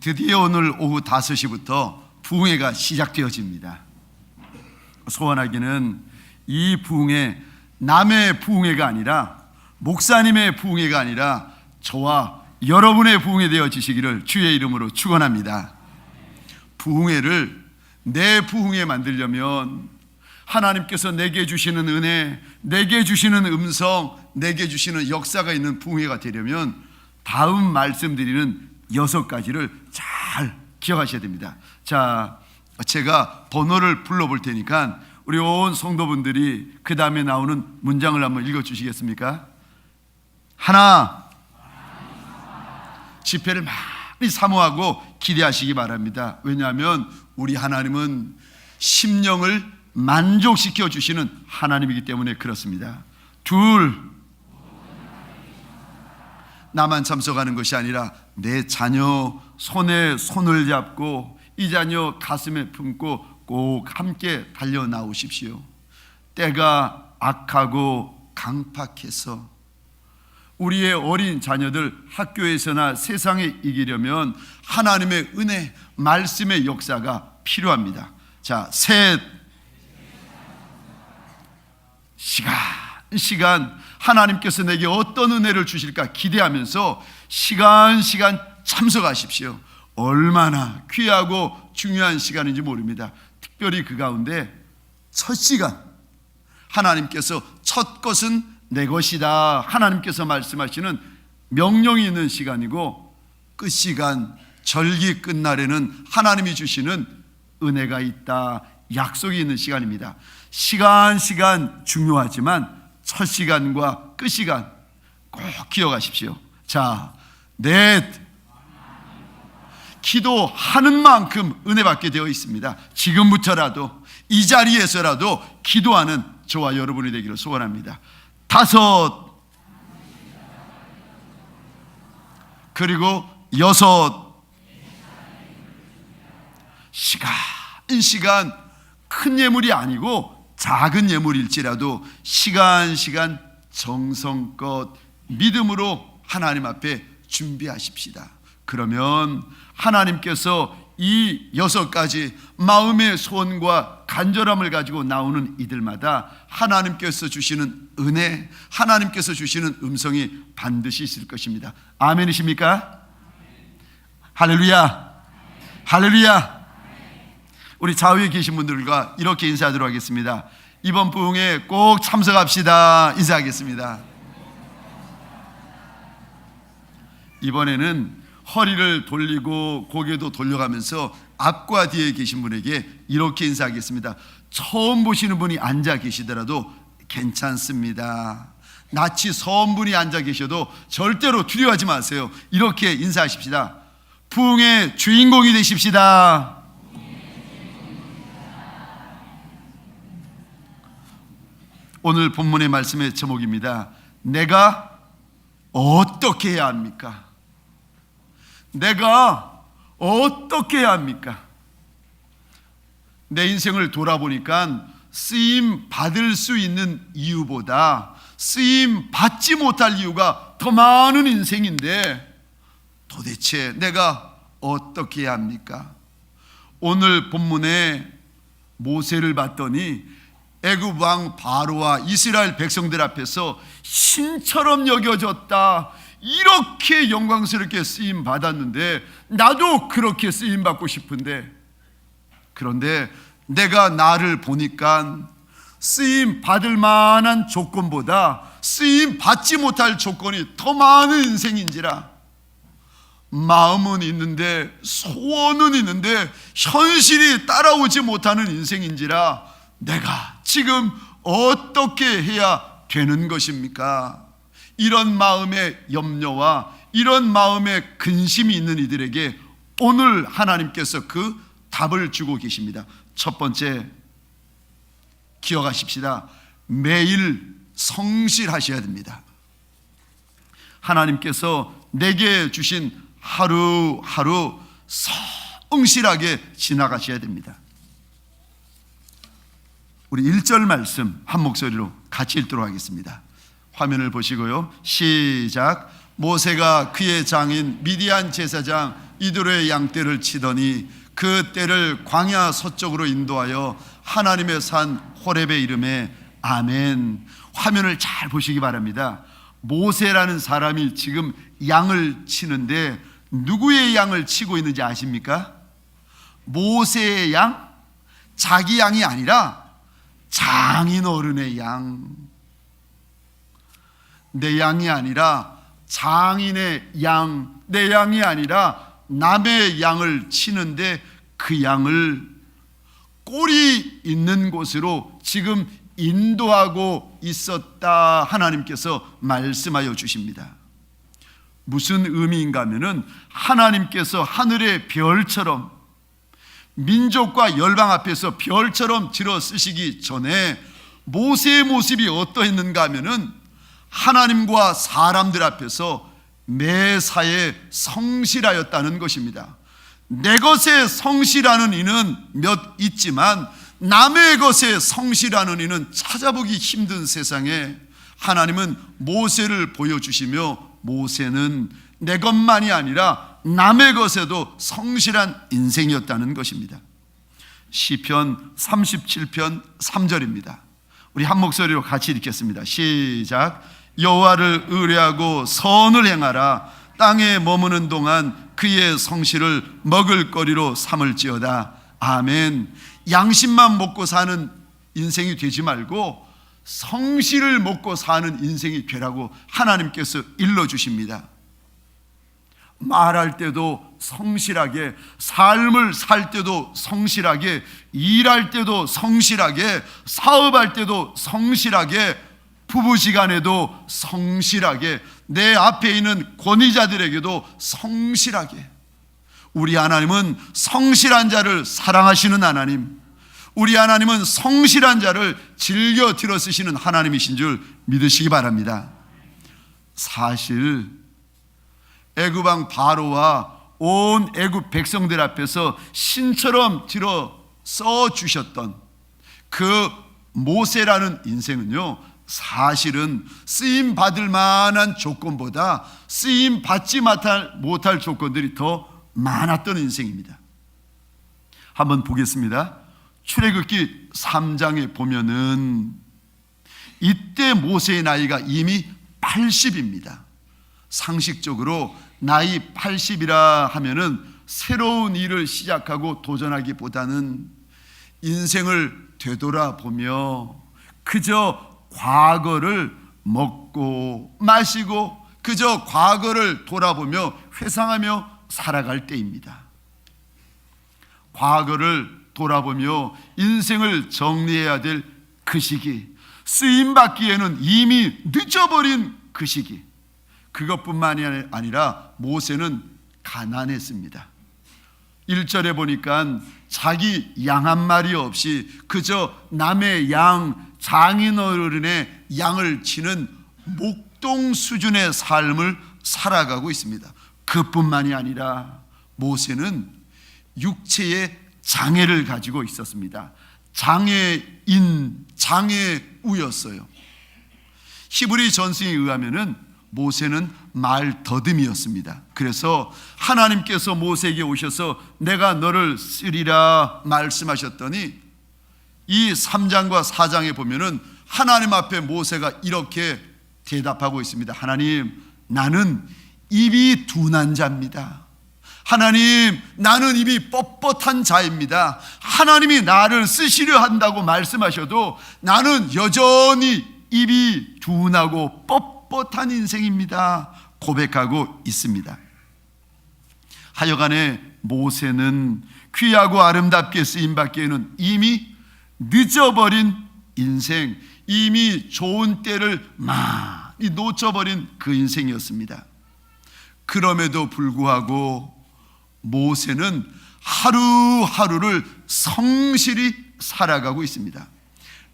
드디어 오늘 오후 5시부터 부흥회가 시작되어집니다. 소원하기는 이 부흥회 남의 부흥회가 아니라, 목사님의 부흥회가 아니라 저와 여러분의 부흥회 되어지시기를 주의 이름으로 축원합니다. 부흥회를 내 부흥회 만들려면 하나님께서 내게 주시는 은혜, 내게 주시는 음성, 내게 주시는 역사가 있는 부흥회가 되려면 다음 말씀드리는 6가지를 잘 기억하셔야 됩니다. 자, 제가 번호를 불러볼 테니까 우리 온 성도분들이 그 다음에 나오는 문장을 한번 읽어주시겠습니까? 하나, 집회를 많이 사모하고 기대하시기 바랍니다. 왜냐하면 우리 하나님은 심령을 만족시켜 주시는 하나님이기 때문에 그렇습니다. 둘, 나만 참석하는 것이 아니라 내 자녀 손에 손을 잡고 이 자녀 가슴에 품고 꼭 함께 달려 나오십시오. 때가 악하고 강팍해서 우리의 어린 자녀들 학교에서나 세상에 이기려면 하나님의 은혜, 말씀의 역사가 필요합니다. 자, 셋, 시간 하나님께서 내게 어떤 은혜를 주실까 기대하면서 시간 참석하십시오. 얼마나 귀하고 중요한 시간인지 모릅니다. 특별히 그 가운데 첫 시간, 하나님께서 첫 것은 내 것이다, 하나님께서 말씀하시는 명령이 있는 시간이고, 끝 시간, 절기 끝날에는 하나님이 주시는 은혜가 있다, 약속이 있는 시간입니다. 시간 중요하지만 첫 시간과 끝 시간 꼭 기억하십시오. 자, 넷, 기도하는 만큼 은혜 받게 되어 있습니다. 지금부터라도 이 자리에서라도 기도하는 저와 여러분이 되기를 소원합니다. 다섯, 그리고 여섯, 시간 큰 예물이 아니고 작은 예물일지라도 시간 정성껏 믿음으로 하나님 앞에 준비하십시다. 그러면 하나님께서 이 6가지 마음의 소원과 간절함을 가지고 나오는 이들마다 하나님께서 주시는 은혜, 하나님께서 주시는 음성이 반드시 있을 것입니다. 아멘이십니까? 할렐루야, 할렐루야. 우리 좌우에 계신 분들과 이렇게 인사하도록 하겠습니다. 이번 부흥에 꼭 참석합시다. 인사하겠습니다. 이번에는 허리를 돌리고 고개도 돌려가면서 앞과 뒤에 계신 분에게 이렇게 인사하겠습니다. 처음 보시는 분이 앉아 계시더라도 괜찮습니다. 낯이 서운 분이 앉아 계셔도 절대로 두려워하지 마세요. 이렇게 인사하십시다. 부흥의 주인공이 되십시다. 오늘 본문의 말씀의 제목입니다. 내가 어떻게 해야 합니까? 내가 어떻게 해야 합니까? 내 인생을 돌아보니까 쓰임 받을 수 있는 이유보다 쓰임 받지 못할 이유가 더 많은 인생인데 도대체 내가 어떻게 해야 합니까? 오늘 본문에 모세를 봤더니 애굽 왕 바로와 이스라엘 백성들 앞에서 신처럼 여겨졌다, 이렇게 영광스럽게 쓰임 받았는데 나도 그렇게 쓰임 받고 싶은데, 그런데 내가 나를 보니까 쓰임 받을 만한 조건보다 쓰임 받지 못할 조건이 더 많은 인생인지라, 마음은 있는데 소원은 있는데 현실이 따라오지 못하는 인생인지라, 내가 지금 어떻게 해야 되는 것입니까? 이런 마음의 염려와 이런 마음의 근심이 있는 이들에게 오늘 하나님께서 그 답을 주고 계십니다. 첫 번째, 기억하십시다. 매일 성실하셔야 됩니다. 하나님께서 내게 주신 하루하루 성실하게 지나가셔야 됩니다. 우리 1절 말씀 한 목소리로 같이 읽도록 하겠습니다. 화면을 보시고요, 시작. 모세가 그의 장인 미디안 제사장 이드로의 양떼를 치더니 그 떼를 광야 서쪽으로 인도하여 하나님의 산 호렙에 이르매 아멘. 화면을 잘 보시기 바랍니다. 모세라는 사람이 지금 양을 치는데 누구의 양을 치고 있는지 아십니까? 모세의 양? 자기 양이 아니라 장인 어른의 양. 내 양이 아니라 장인의 양, 내 양이 아니라 남의 양을 치는데 그 양을 꼴이 있는 곳으로 지금 인도하고 있었다 하나님께서 말씀하여 주십니다. 무슨 의미인가 하면은 하나님께서 하늘의 별처럼 민족과 열방 앞에서 별처럼 들어 쓰시기 전에 모세의 모습이 어떠했는가 하면은 하나님과 사람들 앞에서 매사에 성실하였다는 것입니다. 내 것에 성실하는 이는 몇 있지만 남의 것에 성실하는 이는 찾아보기 힘든 세상에 하나님은 모세를 보여주시며 모세는 내 것만이 아니라 남의 것에도 성실한 인생이었다는 것입니다. 시편 37편 3절입니다. 우리 한 목소리로 같이 읽겠습니다. 시작. 여호와를 의뢰하고 선을 행하라. 땅에 머무는 동안 그의 성실을 먹을거리로 삼을지어다. 아멘. 양심만 먹고 사는 인생이 되지 말고 성실을 먹고 사는 인생이 되라고 하나님께서 일러주십니다. 말할 때도 성실하게, 삶을 살 때도 성실하게, 일할 때도 성실하게, 사업할 때도 성실하게, 부부지간에도 성실하게, 내 앞에 있는 권위자들에게도 성실하게. 우리 하나님은 성실한 자를 사랑하시는 하나님, 우리 하나님은 성실한 자를 즐겨 들어 쓰시는 하나님이신 줄 믿으시기 바랍니다. 사실 애굽 왕 바로와 온 애굽 백성들 앞에서 신처럼 들어 써 주셨던 그 모세라는 인생은요, 사실은 쓰임 받을 만한 조건보다 쓰임 받지 못할 조건들이 더 많았던 인생입니다. 한번 보겠습니다. 출애굽기 3장에 보면은 이때 모세의 나이가 이미 80입니다. 상식적으로 나이 80이라 하면은 새로운 일을 시작하고 도전하기보다는 인생을 되돌아보며 그저 과거를 먹고 마시고 그저 과거를 돌아보며 회상하며 살아갈 때입니다. 과거를 돌아보며 인생을 정리해야 될 그 시기, 쓰임받기에는 이미 늦어버린 그 시기, 그것뿐만이 아니라 모세는 가난했습니다. 1절에 보니까 자기 양 한 마리 없이 그저 남의 양, 장인어른의 양을 치는 목동 수준의 삶을 살아가고 있습니다. 그뿐만이 아니라 모세는 육체의 장애를 가지고 있었습니다. 장애인, 장애우였어요. 히브리 전승에 의하면은 모세는 말 더듬이었습니다. 그래서 하나님께서 모세에게 오셔서 내가 너를 쓰리라 말씀하셨더니 이 3장과 4장에 보면은 하나님 앞에 모세가 이렇게 대답하고 있습니다. 하나님, 나는 입이 둔한 자입니다. 하나님, 나는 입이 뻣뻣한 자입니다. 하나님이 나를 쓰시려 한다고 말씀하셔도 나는 여전히 입이 둔하고 뻣뻣한 인생입니다. 고백하고 있습니다. 하여간에 모세는 귀하고 아름답게 쓰임받기에는 이미 늦어버린 인생, 이미 좋은 때를 많이 놓쳐버린 그 인생이었습니다. 그럼에도 불구하고 모세는 하루하루를 성실히 살아가고 있습니다.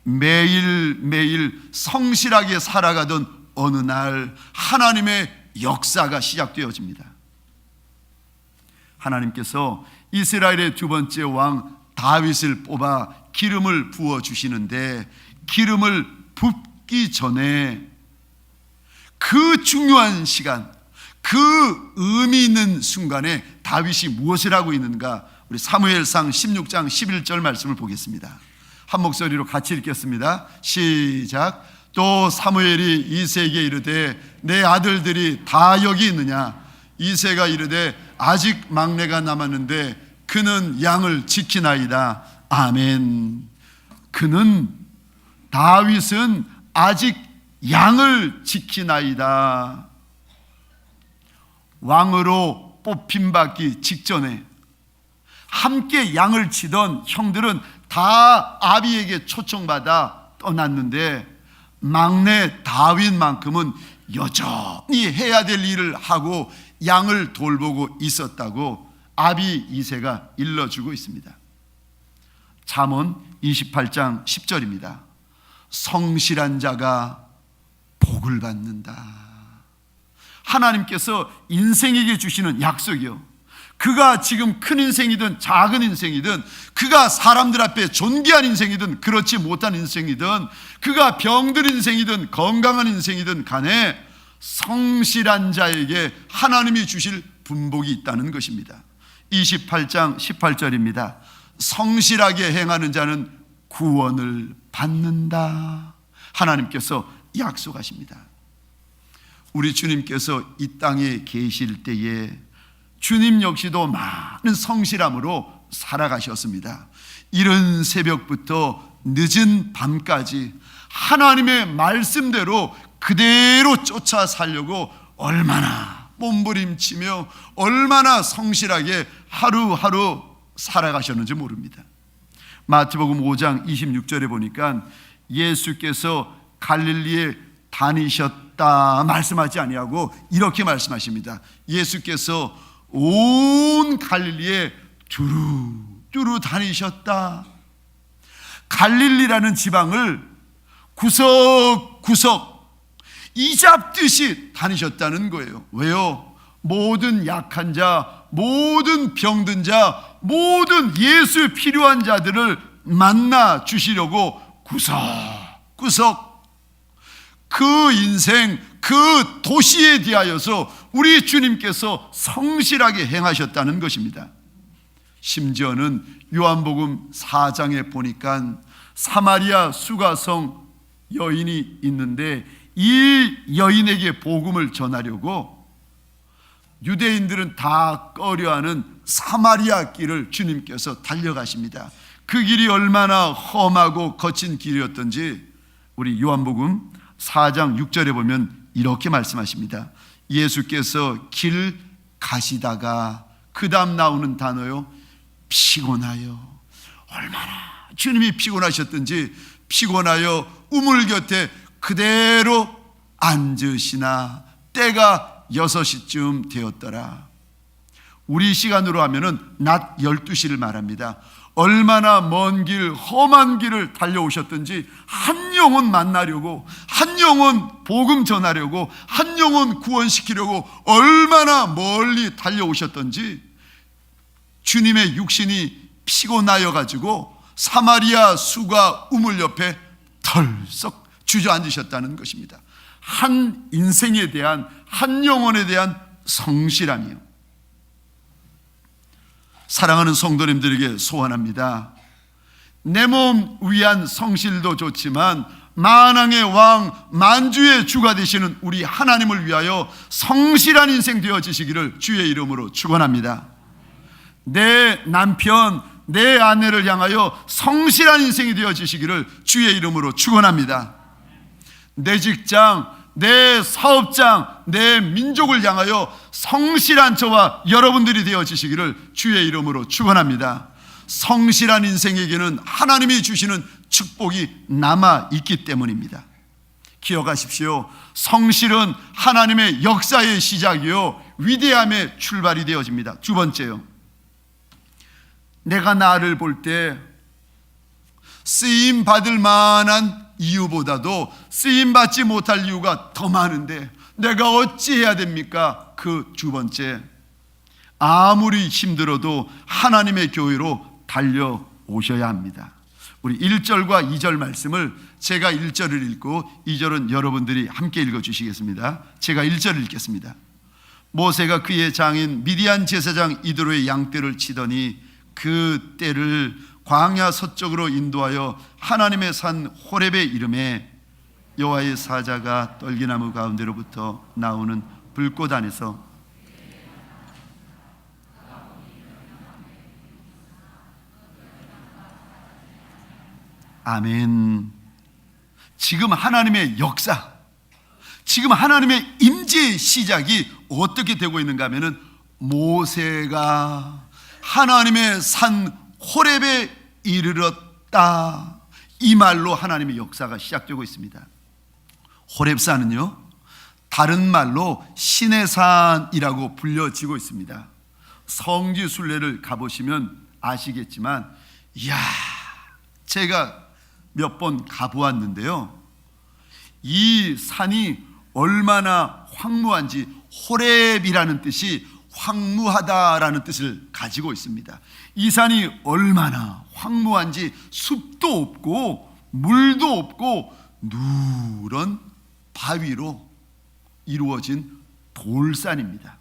매일매일 성실하게 살아가던 어느 날 하나님의 역사가 시작되어집니다. 하나님께서 이스라엘의 두 번째 왕 다윗을 뽑아 기름을 부어 주시는데 기름을 붓기 전에 그 중요한 시간, 그 의미 있는 순간에 다윗이 무엇을 하고 있는가? 우리 사무엘상 16장 11절 말씀을 보겠습니다. 한 목소리로 같이 읽겠습니다. 시작. 또 사무엘이 이새에게 이르되 내 아들들이 다 여기 있느냐? 이새가 이르되 아직 막내가 남았는데 그는 양을 지키나이다. 아멘. 다윗은 아직 양을 지키나이다. 왕으로 뽑힘받기 직전에 함께 양을 치던 형들은 다 아비에게 초청받아 떠났는데 막내 다윗만큼은 여전히 해야 될 일을 하고 양을 돌보고 있었다고 아비 이새가 일러주고 있습니다. 잠언 28장 10절입니다. 성실한 자가 복을 받는다. 하나님께서 인생에게 주시는 약속이요, 그가 지금 큰 인생이든 작은 인생이든, 그가 사람들 앞에 존귀한 인생이든 그렇지 못한 인생이든, 그가 병든 인생이든 건강한 인생이든 간에 성실한 자에게 하나님이 주실 분복이 있다는 것입니다. 28장 18절입니다. 성실하게 행하는 자는 구원을 받는다. 하나님께서 약속하십니다. 우리 주님께서 이 땅에 계실 때에 주님 역시도 많은 성실함으로 살아가셨습니다. 이른 새벽부터 늦은 밤까지 하나님의 말씀대로 그대로 쫓아 살려고 얼마나 몸부림치며 얼마나 성실하게 하루하루 살아가셨는지 모릅니다. 마태복음 5장 26절에 보니까 예수께서 갈릴리에 다니셨다 말씀하지 아니하고 이렇게 말씀하십니다. 예수께서 온 갈릴리에 두루두루 다니셨다. 갈릴리라는 지방을 구석구석 이잡듯이 다니셨다는 거예요. 왜요? 모든 약한 자, 모든 병든 자, 모든 예수 필요한 자들을 만나 주시려고 구석구석 그 인생, 그 도시에 대하여서 우리 주님께서 성실하게 행하셨다는 것입니다. 심지어는 요한복음 4장에 보니까 사마리아 수가성 여인이 있는데 이 여인에게 복음을 전하려고 유대인들은 다 꺼려하는 사마리아 길을 주님께서 달려가십니다. 그 길이 얼마나 험하고 거친 길이었던지 우리 요한복음 4장 6절에 보면 이렇게 말씀하십니다. 예수께서 길 가시다가 그 다음 나오는 단어요, 피곤하여. 얼마나 주님이 피곤하셨던지 피곤하여 우물 곁에 그대로 앉으시나 때가 6시쯤 되었더라. 우리 시간으로 하면은 낮 12시를 말합니다. 얼마나 먼 길, 험한 길을 달려오셨던지 한 영혼 만나려고, 한 영혼 복음 전하려고, 한 영혼 구원시키려고 얼마나 멀리 달려오셨던지 주님의 육신이 피곤하여 가지고 사마리아 수가 우물 옆에 털썩 주저앉으셨다는 것입니다. 한 인생에 대한, 한 영혼에 대한 성실함이요. 사랑하는 성도님들에게 소원합니다. 내 몸 위한 성실도 좋지만 만왕의 왕, 만주의 주가 되시는 우리 하나님을 위하여 성실한 인생 되어지시기를 주의 이름으로 축원합니다. 내 남편, 내 아내를 향하여 성실한 인생이 되어지시기를 주의 이름으로 축원합니다. 내 직장, 내 사업장, 내 민족을 향하여 성실한 저와 여러분들이 되어지시기를 주의 이름으로 축원합니다. 성실한 인생에게는 하나님이 주시는 축복이 남아있기 때문입니다. 기억하십시오. 성실은 하나님의 역사의 시작이요 위대함의 출발이 되어집니다. 두 번째요, 내가 나를 볼 때 쓰임받을 만한 이유보다도 쓰임받지 못할 이유가 더 많은데 내가 어찌해야 됩니까? 그 두 번째, 아무리 힘들어도 하나님의 교회로 달려오셔야 합니다. 우리 1절과 2절 말씀을 제가 1절을 읽고 2절은 여러분들이 함께 읽어주시겠습니다. 제가 1절을 읽겠습니다. 모세가 그의 장인 미디안 제사장 이드로의 양떼를 치더니 그 떼를 광야 서쪽으로 인도하여 하나님의 산 호렙에 이르매 여호와의 사자가 떨기나무 가운데로부터 나오는 불꽃 안에서 아멘. 지금 하나님의 역사, 지금 하나님의 임재의 시작이 어떻게 되고 있는가 하면은 모세가 하나님의 산 호렙에 이르렀다, 이 말로 하나님의 역사가 시작되고 있습니다. 호렙산은요, 다른 말로 신의 산이라고 불려지고 있습니다. 성지 순례를 가보시면 아시겠지만, 이야, 제가 몇 번 가보았는데요, 이 산이 얼마나 황무한지, 호렙이라는 뜻이 황무하다라는 뜻을 가지고 있습니다. 이 산이 얼마나 황무한지, 숲도 없고 물도 없고 누런 바위로 이루어진 돌산입니다.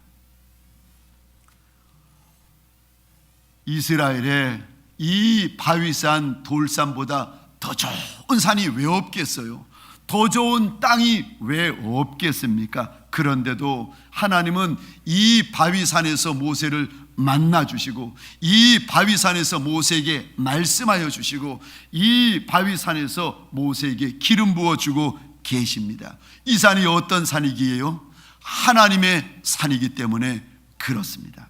이스라엘에 이 바위산, 돌산보다 더 좋은 산이 왜 없겠어요? 더 좋은 땅이 왜 없겠습니까? 그런데도 하나님은 이 바위산에서 모세를 만나 주시고, 이 바위산에서 모세에게 말씀하여 주시고, 이 바위산에서 모세에게 기름 부어 주고 계십니다. 이 산이 어떤 산이기에요? 하나님의 산이기 때문에 그렇습니다.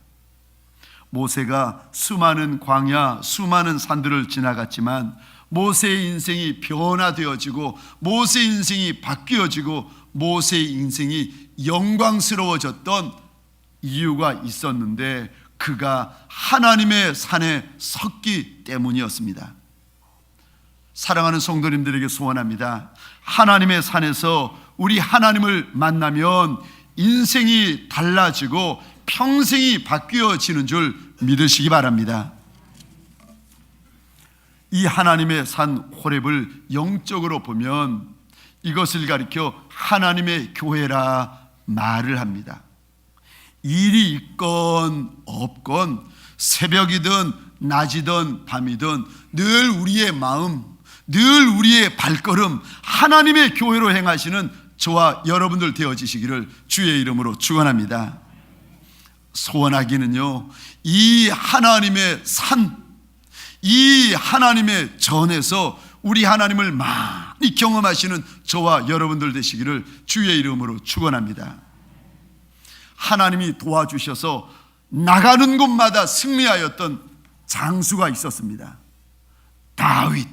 모세가 수많은 광야, 수많은 산들을 지나갔지만 모세의 인생이 변화되어지고, 모세의 인생이 바뀌어지고, 모세의 인생이 영광스러워졌던 이유가 있었는데, 그가 하나님의 산에 섰기 때문이었습니다. 사랑하는 성도님들에게 소원합니다. 하나님의 산에서 우리 하나님을 만나면 인생이 달라지고 평생이 바뀌어지는 줄 믿으시기 바랍니다. 이 하나님의 산 호렙을 영적으로 보면 이것을 가리켜 하나님의 교회라 말을 합니다. 일이 있건 없건, 새벽이든 낮이든 밤이든 늘 우리의 마음, 늘 우리의 발걸음 하나님의 교회로 행하시는 저와 여러분들 되어지시기를 주의 이름으로 축원합니다. 소원하기는요, 이 하나님의 산, 이 하나님의 전에서 우리 하나님을 많이 경험하시는 저와 여러분들 되시기를 주의 이름으로 축원합니다. 하나님이 도와주셔서 나가는 곳마다 승리하였던 장수가 있었습니다. 다윗.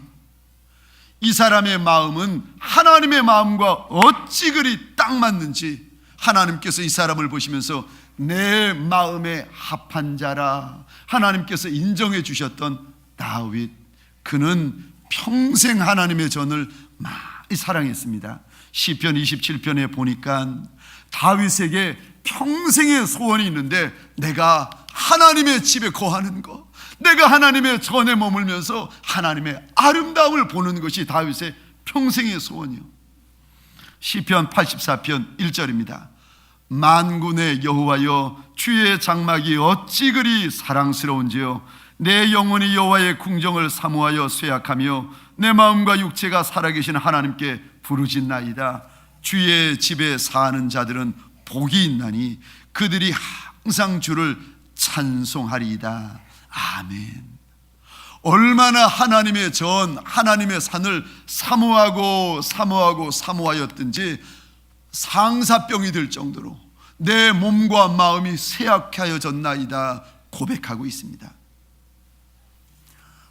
이 사람의 마음은 하나님의 마음과 어찌 그리 딱 맞는지 하나님께서 이 사람을 보시면서 내 마음에 합한 자라 하나님께서 인정해 주셨던 다윗. 그는 평생 하나님의 전을 많이 사랑했습니다. 시편 27편에 보니까 다윗에게 평생의 소원이 있는데, 내가 하나님의 집에 거하는 것, 내가 하나님의 전에 머물면서 하나님의 아름다움을 보는 것이 다윗의 평생의 소원이요. 시편 84편 1절입니다. 만군의 여호와여, 주의 장막이 어찌 그리 사랑스러운지요. 내 영혼이 여호와의 궁정을 사모하여 쇠약하며 내 마음과 육체가 살아계신 하나님께 부르짖나이다. 주의 집에 사는 자들은 복이 있나니 그들이 항상 주를 찬송하리이다. 아멘. 얼마나 하나님의 전, 하나님의 산을 사모하였든지 상사병이 들 정도로 내 몸과 마음이 쇠약하여졌나이다 고백하고 있습니다.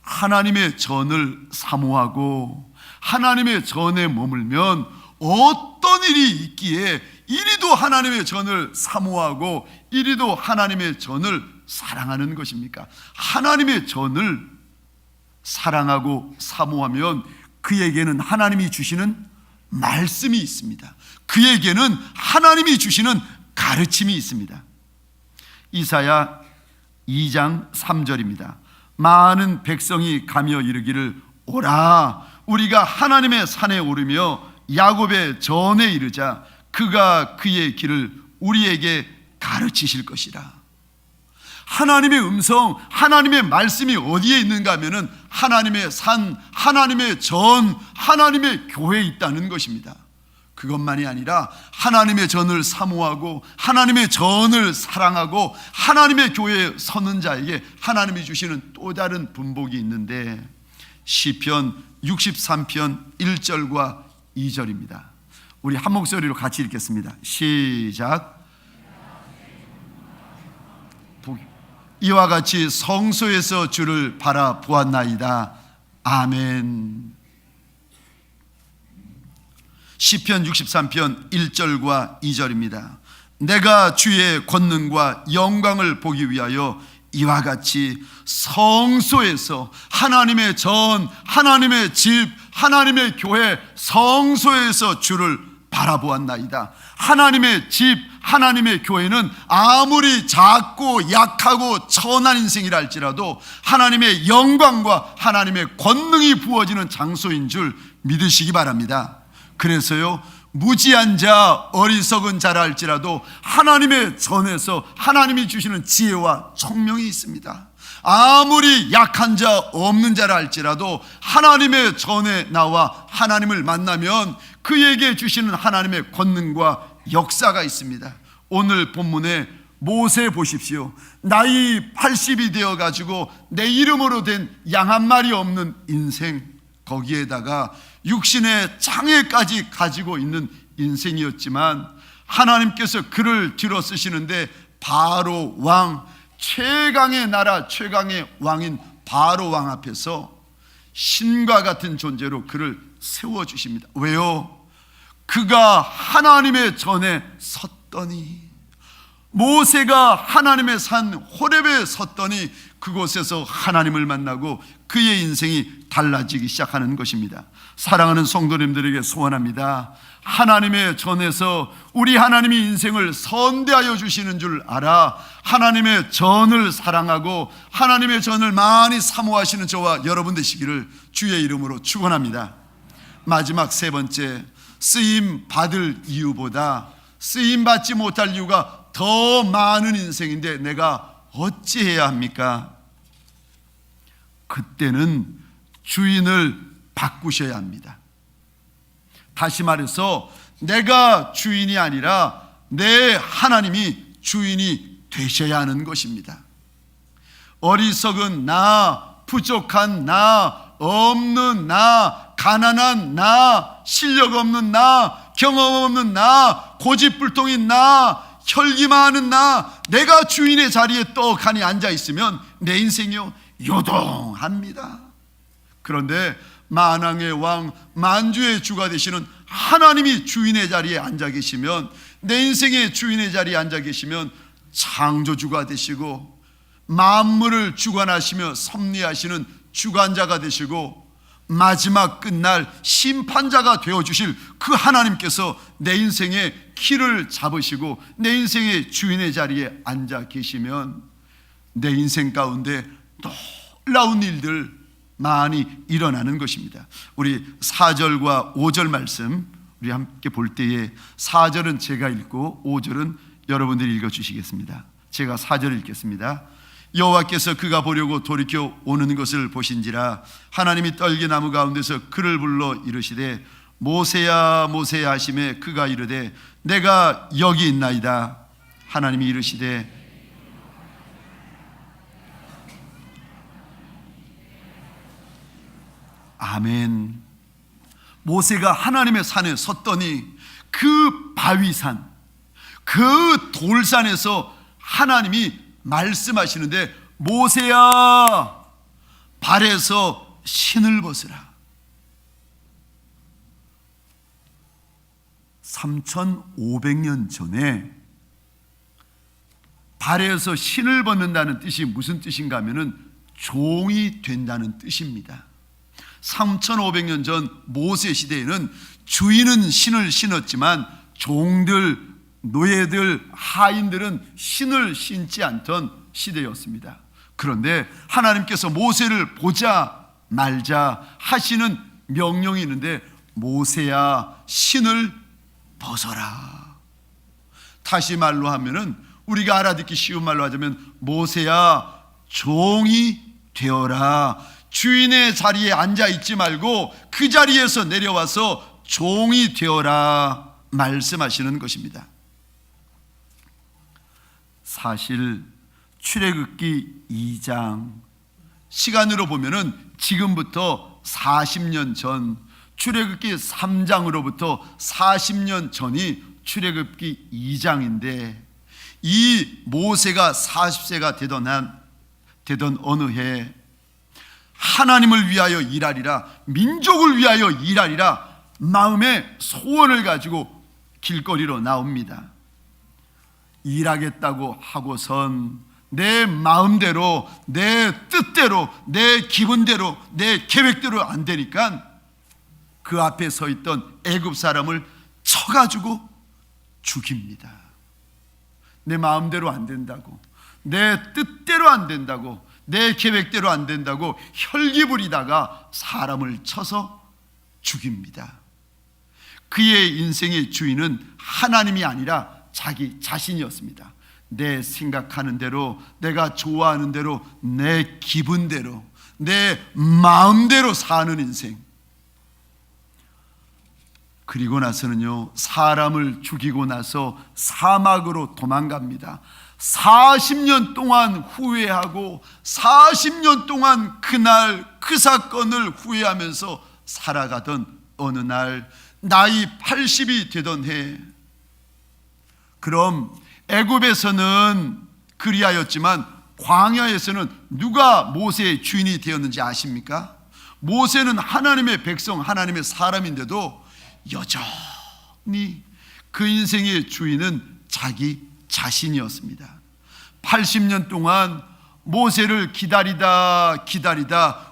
하나님의 전을 사모하고 하나님의 전에 머물면 어떤 일이 있기에 이리도 하나님의 전을 사모하고 이리도 하나님의 전을 사랑하는 것입니까? 하나님의 전을 사랑하고 사모하면 그에게는 하나님이 주시는 말씀이 있습니다. 그에게는 하나님이 주시는 가르침이 있습니다. 이사야 2장 3절입니다. 많은 백성이 가며 이르기를, 오라, 우리가 하나님의 산에 오르며 야곱의 전에 이르자. 그가 그의 길을 우리에게 가르치실 것이라. 하나님의 음성, 하나님의 말씀이 어디에 있는가 하면은 하나님의 산, 하나님의 전, 하나님의 교회에 있다는 것입니다. 그것만이 아니라 하나님의 전을 사모하고 하나님의 전을 사랑하고 하나님의 교회에 서는 자에게 하나님이 주시는 또 다른 분복이 있는데, 시편 63편 1절과 2절입니다. 우리 한 목소리로 같이 읽겠습니다. 시작. 이와 같이 성소에서 주를 바라보았나이다. 아멘. 시편 63편 1절과 2절입니다. 내가 주의 권능과 영광을 보기 위하여 이와 같이 성소에서, 하나님의 전, 하나님의 집, 하나님의 교회 성소에서 주를 바라보았나이다. 하나님의 집, 하나님의 교회는 아무리 작고 약하고 천한 인생이라 할지라도 하나님의 영광과 하나님의 권능이 부어지는 장소인 줄 믿으시기 바랍니다. 그래서요, 무지한 자, 어리석은 자라 할지라도 하나님의 전에서 하나님이 주시는 지혜와 총명이 있습니다. 아무리 약한 자, 없는 자라 할지라도 하나님의 전에 나와 하나님을 만나면 그에게 주시는 하나님의 권능과 역사가 있습니다. 오늘 본문에 모세 보십시오. 나이 80이 되어 가지고 내 이름으로 된 양 한 마리 없는 인생, 거기에다가 육신의 장애까지 가지고 있는 인생이었지만 하나님께서 그를 들어 쓰시는데 바로 왕, 최강의 나라 최강의 왕인 바로 왕 앞에서 신과 같은 존재로 그를 세워주십니다. 왜요? 그가 하나님의 전에 섰더니, 모세가 하나님의 산 호렙에 섰더니 그곳에서 하나님을 만나고 그의 인생이 달라지기 시작하는 것입니다. 사랑하는 성도님들에게 소원합니다. 하나님의 전에서 우리 하나님이 인생을 선대하여 주시는 줄 알아 하나님의 전을 사랑하고 하나님의 전을 많이 사모하시는 저와 여러분 되시기를 주의 이름으로 축원합니다. 마지막 세 번째, 쓰임 받을 이유보다 쓰임 받지 못할 이유가 더 많은 인생인데 내가 어찌해야 합니까? 그때는 주인을 바꾸셔야 합니다. 다시 말해서 내가 주인이 아니라 내 하나님이 주인이 되셔야 하는 것입니다. 어리석은 나, 부족한 나, 없는 나, 가난한 나, 실력 없는 나, 경험 없는 나, 고집불통인 나, 혈기 많은 나, 내가 주인의 자리에 떡하니 앉아 있으면 내 인생이요 요동합니다. 그런데 만왕의 왕, 만주의 주가 되시는 하나님이 주인의 자리에 앉아 계시면, 내 인생의 주인의 자리에 앉아 계시면 창조주가 되시고 만물을 주관하시며 섭리하시는 주관자가 되시고 마지막 끝날 심판자가 되어주실 그 하나님께서 내 인생의 키를 잡으시고 내 인생의 주인의 자리에 앉아 계시면 내 인생 가운데 놀라운 일들 많이 일어나는 것입니다. 우리 4절과 5절 말씀 우리 함께 볼 때에 4절은 제가 읽고 5절은 여러분들이 읽어주시겠습니다. 제가 4절 읽겠습니다. 여호와께서 그가 보려고 돌이켜 오는 것을 보신지라 하나님이 떨기나무 가운데서 그를 불러 이르시되 모세야 모세야 하시매 그가 이르되 내가 여기 있나이다. 하나님이 이르시되 아멘. 모세가 하나님의 산에 섰더니 그 바위산, 그 돌산에서 하나님이 말씀하시는데 모세야 발에서 신을 벗으라. 3500년 전에 발에서 신을 벗는다는 뜻이 무슨 뜻인가 하면은 종이 된다는 뜻입니다. 3500년 전 모세 시대에는 주인은 신을 신었지만 종들, 노예들, 하인들은 신을 신지 않던 시대였습니다. 그런데 하나님께서 모세를 보자 말자 하시는 명령이 있는데 모세야 신을 벗어라. 다시 말로 하면은 우리가 알아듣기 쉬운 말로 하자면 모세야 종이 되어라. 주인의 자리에 앉아 있지 말고 그 자리에서 내려와서 종이 되어라 말씀하시는 것입니다. 사실 출애굽기 2장 시간으로 보면은 지금부터 40년 전, 출애굽기 3장으로부터 40년 전이 출애굽기 2장인데 이 모세가 40세가 되던 어느 해 하나님을 위하여 일하리라, 민족을 위하여 일하리라 마음의 소원을 가지고 길거리로 나옵니다. 일하겠다고 하고선 내 마음대로, 내 뜻대로, 내 기분대로, 내 계획대로 안 되니까 그 앞에 서 있던 애굽 사람을 쳐가지고 죽입니다. 내 마음대로 안 된다고, 내 뜻대로 안 된다고, 내 계획대로 안 된다고 혈기 부리다가 사람을 쳐서 죽입니다. 그의 인생의 주인은 하나님이 아니라 자기 자신이었습니다. 내 생각하는 대로, 내가 좋아하는 대로, 내 기분대로, 내 마음대로 사는 인생. 그리고 나서는요, 사람을 죽이고 나서 사막으로 도망갑니다. 40년 동안 후회하고 40년 동안 그날 그 사건을 후회하면서 살아가던 어느 날 나이 80이 되던 해, 그럼 애굽에서는 그리하였지만 광야에서는 누가 모세의 주인이 되었는지 아십니까? 모세는 하나님의 백성, 하나님의 사람인데도 여전히 그 인생의 주인은 자기 자신이었습니다. 80년 동안 모세를 기다리다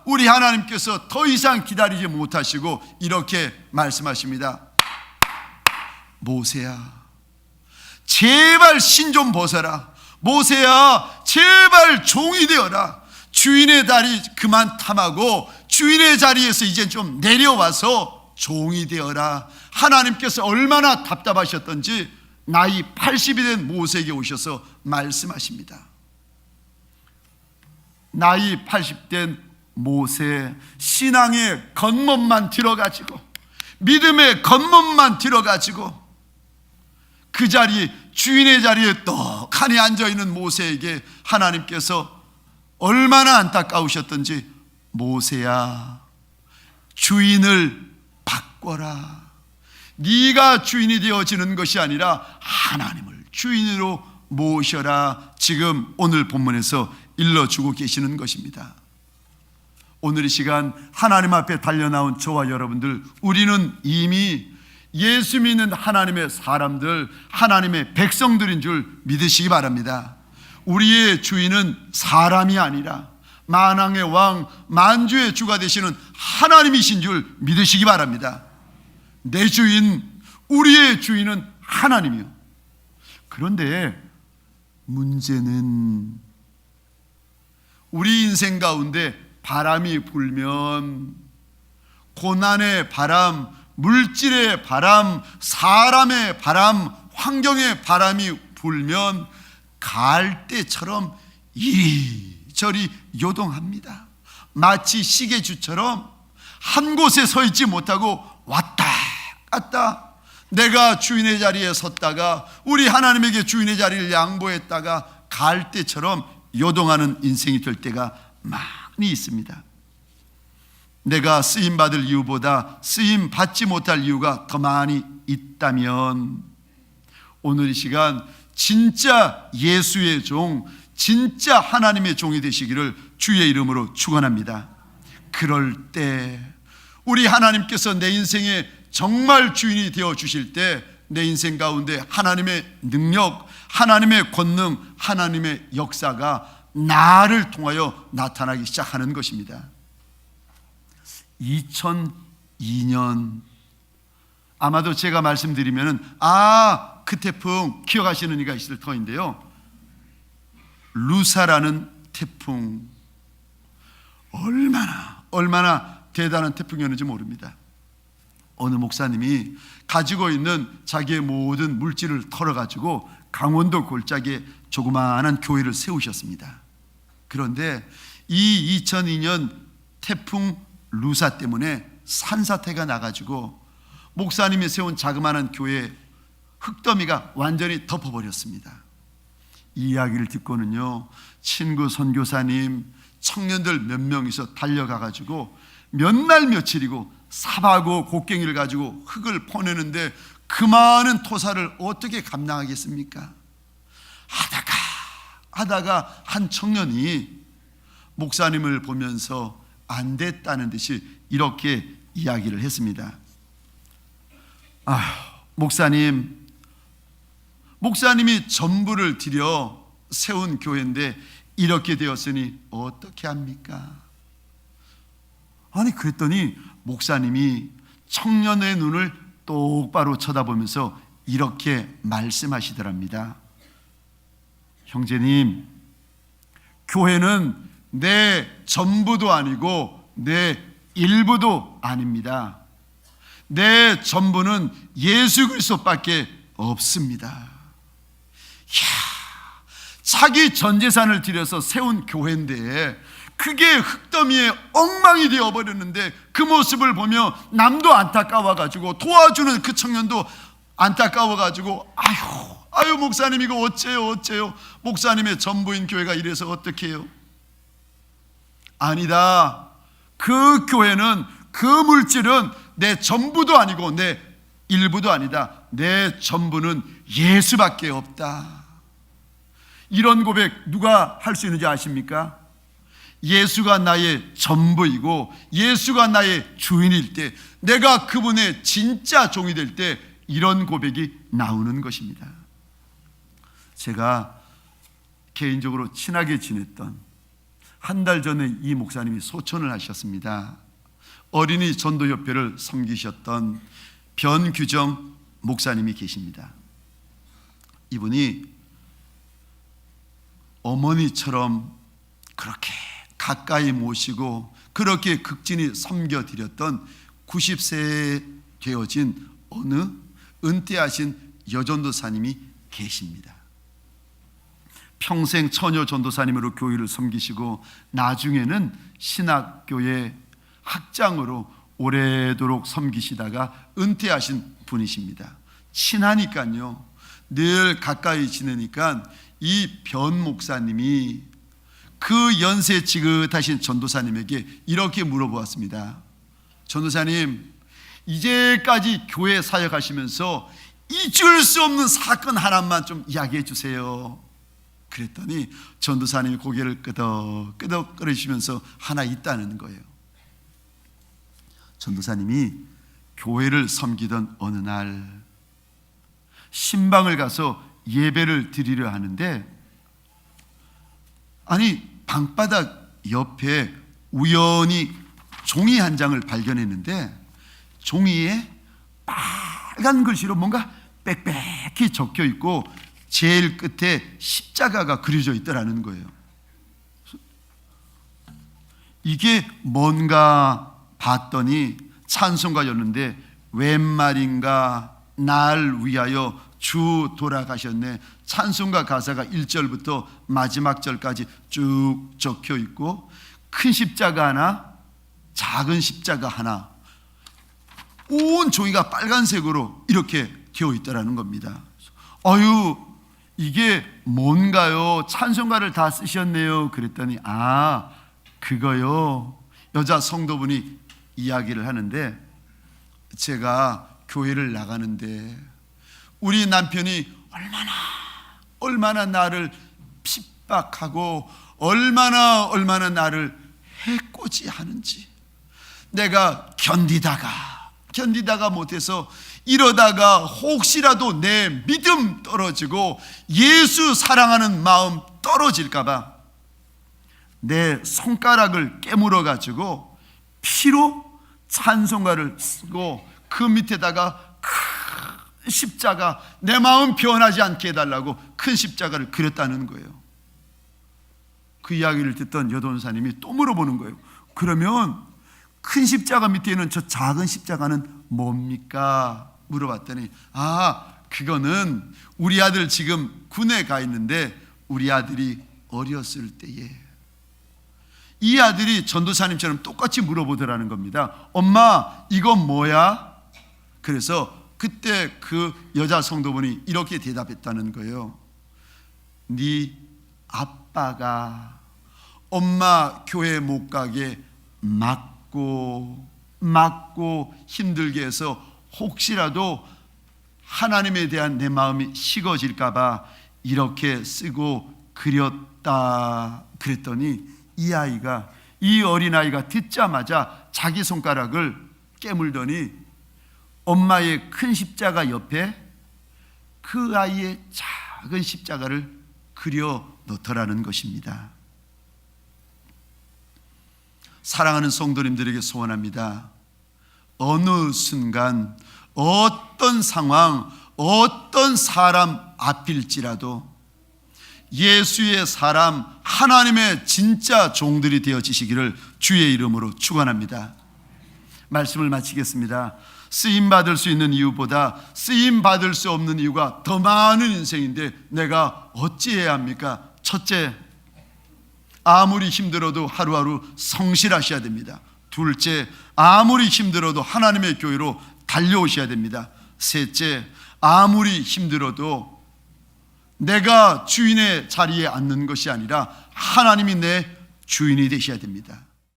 우리 하나님께서 더 이상 기다리지 못하시고 이렇게 말씀하십니다. 모세야, 제발 신 좀 벗어라. 모세야, 제발 종이 되어라. 주인의 다리 그만 탐하고 주인의 자리에서 이제 좀 내려와서 종이 되어라. 하나님께서 얼마나 답답하셨던지 나이 80이 된 모세에게 오셔서 말씀하십니다. 나이 80된 모세, 신앙의 겉멋만 들어가지고, 믿음의 겉멋만 들어가지고 그 자리에, 주인의 자리에 떡하니 앉아있는 모세에게 하나님께서 얼마나 안타까우셨던지, 모세야, 주인을 바꿔라. 네가 주인이 되어지는 것이 아니라 하나님을 주인으로 모셔라. 지금 오늘 본문에서 일러주고 계시는 것입니다. 오늘 이 시간 하나님 앞에 달려나온 저와 여러분들, 우리는 이미 예수 믿는 하나님의 사람들, 하나님의 백성들인 줄 믿으시기 바랍니다. 우리의 주인은 사람이 아니라 만왕의 왕, 만주의 주가 되시는 하나님이신 줄 믿으시기 바랍니다. 내 주인, 우리의 주인은 하나님이요. 그런데 문제는 우리 인생 가운데 바람이 불면, 고난의 바람, 물질의 바람, 사람의 바람, 환경의 바람이 불면 갈대처럼 이리저리 요동합니다. 마치 시계주처럼 한 곳에 서 있지 못하고 왔다 갔다, 내가 주인의 자리에 섰다가 우리 하나님에게 주인의 자리를 양보했다가 갈대처럼 요동하는 인생이 될 때가 많이 있습니다. 내가 쓰임받을 이유보다 쓰임받지 못할 이유가 더 많이 있다면 오늘 이 시간 진짜 예수의 종, 진짜 하나님의 종이 되시기를 주의 이름으로 축원합니다. 그럴 때 우리 하나님께서 내 인생에 정말 주인이 되어 주실 때 내 인생 가운데 하나님의 능력, 하나님의 권능, 하나님의 역사가 나를 통하여 나타나기 시작하는 것입니다. 2002년, 아마도 제가 말씀드리면은 그 태풍 기억하시는 이가 있을 터인데요, 루사라는 태풍, 얼마나 대단한 태풍이었는지 모릅니다. 어느 목사님이 가지고 있는 자기의 모든 물질을 털어가지고 강원도 골짜기에 조그마한 교회를 세우셨습니다. 그런데 이 2002년 태풍 루사 때문에 산사태가 나가지고 목사님이 세운 자그마한 교회 흙더미가 완전히 덮어버렸습니다. 이 이야기를 듣고는요, 친구 선교사님, 청년들 몇 명이서 달려가가지고 몇 날 며칠이고 삽하고 곡괭이를 가지고 흙을 퍼내는데 그 많은 토사를 어떻게 감당하겠습니까? 하다가 한 청년이 목사님을 보면서 안 됐다는 듯이 이렇게 이야기를 했습니다. 목사님이 전부를 들여 세운 교회인데 이렇게 되었으니 어떻게 합니까? 아니, 그랬더니 목사님이 청년의 눈을 똑바로 쳐다보면서 이렇게 말씀하시더랍니다. 형제님, 교회는 내 전부도 아니고 내 일부도 아닙니다. 내 전부는 예수 그리스도밖에 없습니다. 자기 전 재산을 들여서 세운 교회인데 그게 흙더미에 엉망이 되어버렸는데 그 모습을 보며 남도 안타까워가지고 도와주는 그 청년도 안타까워가지고 아유 목사님 이거 어째요? 목사님의 전부인 교회가 이래서 어떻게 해요? 아니다. 그 교회는, 그 물질은 내 전부도 아니고 내 일부도 아니다. 내 전부는 예수밖에 없다. 이런 고백 누가 할 수 있는지 아십니까? 예수가 나의 전부이고 예수가 나의 주인일 때, 내가 그분의 진짜 종이 될 때 이런 고백이 나오는 것입니다. 제가 개인적으로 친하게 지냈던, 한 달 전에 이 목사님이 소천을 하셨습니다. 어린이 전도협회를 섬기셨던 변규정 목사님이 계십니다. 이분이 어머니처럼 그렇게 가까이 모시고 그렇게 극진히 섬겨드렸던 90세 되어진 어느 은퇴하신 여전도사님이 계십니다. 평생 처녀 전도사님으로 교회를 섬기시고 나중에는 신학교의 학장으로 오래도록 섬기시다가 은퇴하신 분이십니다. 친하니까요, 늘 가까이 지내니까 이 변 목사님이 그 연세 지긋하신 전도사님에게 이렇게 물어보았습니다. 전도사님, 이제까지 교회 사역하시면서 잊을 수 없는 사건 하나만 좀 이야기해 주세요. 그랬더니 전도사님이 고개를 끄덕끄덕거리시면서 하나 있다는 거예요. 전도사님이 교회를 섬기던 어느 날 신방을 가서 예배를 드리려 하는데, 아니 방바닥 옆에 우연히 종이 한 장을 발견했는데 종이에 빨간 글씨로 뭔가 빽빽히 적혀 있고 제일 끝에 십자가가 그려져 있더라는 거예요. 이게 뭔가 봤더니 찬송가였는데, 웬 말인가 날 위하여 주 돌아가셨네. 찬송가 가사가 1절부터 마지막 절까지 쭉 적혀 있고, 큰 십자가 하나, 작은 십자가 하나, 온 종이가 빨간색으로 이렇게 되어 있더라는 겁니다. 이게 뭔가요? 찬송가를 다 쓰셨네요. 그랬더니 그거요, 여자 성도분이 이야기를 하는데, 제가 교회를 나가는데 우리 남편이 얼마나 나를 핍박하고 얼마나 나를 해코지 하는지 내가 견디다가 못해서, 이러다가 혹시라도 내 믿음 떨어지고 예수 사랑하는 마음 떨어질까봐 내 손가락을 깨물어 가지고 피로 찬송가를 쓰고 그 밑에다가 큰 십자가, 내 마음 변하지 않게 해달라고 큰 십자가를 그렸다는 거예요. 그 이야기를 듣던 여도사님이 또 물어보는 거예요. 그러면 큰 십자가 밑에 있는 저 작은 십자가는 뭡니까? 물어봤더니 그거는 우리 아들 지금 군에 가 있는데 우리 아들이 어렸을 때에 이 아들이 전도사님처럼 똑같이 물어보더라는 겁니다. 엄마, 이건 뭐야? 그래서 그때 그 여자 성도분이 이렇게 대답했다는 거예요. 네 아빠가 엄마 교회 못 가게 막고 힘들게 해서 혹시라도 하나님에 대한 내 마음이 식어질까 봐 이렇게 쓰고 그렸다 그랬더니 이 어린아이가 듣자마자 자기 손가락을 깨물더니 엄마의 큰 십자가 옆에 그 아이의 작은 십자가를 그려 넣더라는 것입니다. 사랑하는 성도님들에게 소원합니다. 어느 순간 어떤 상황, 어떤 사람 앞일지라도 예수의 사람, 하나님의 진짜 종들이 되어지시기를 주의 이름으로 축원합니다. 말씀을 마치겠습니다. 쓰임받을 수 있는 이유보다 쓰임받을 수 없는 이유가 더 많은 인생인데 내가 어찌해야 합니까? 첫째, 아무리 힘들어도 하루하루 성실하셔야 됩니다. 둘째, 아무리 힘들어도 하나님의 교회로 달려오셔야 됩니다. 셋째, 아무리 힘들어도 내가 주인의 자리에 앉는 것이 아니라 하나님이 내 주인이 되셔야 됩니다.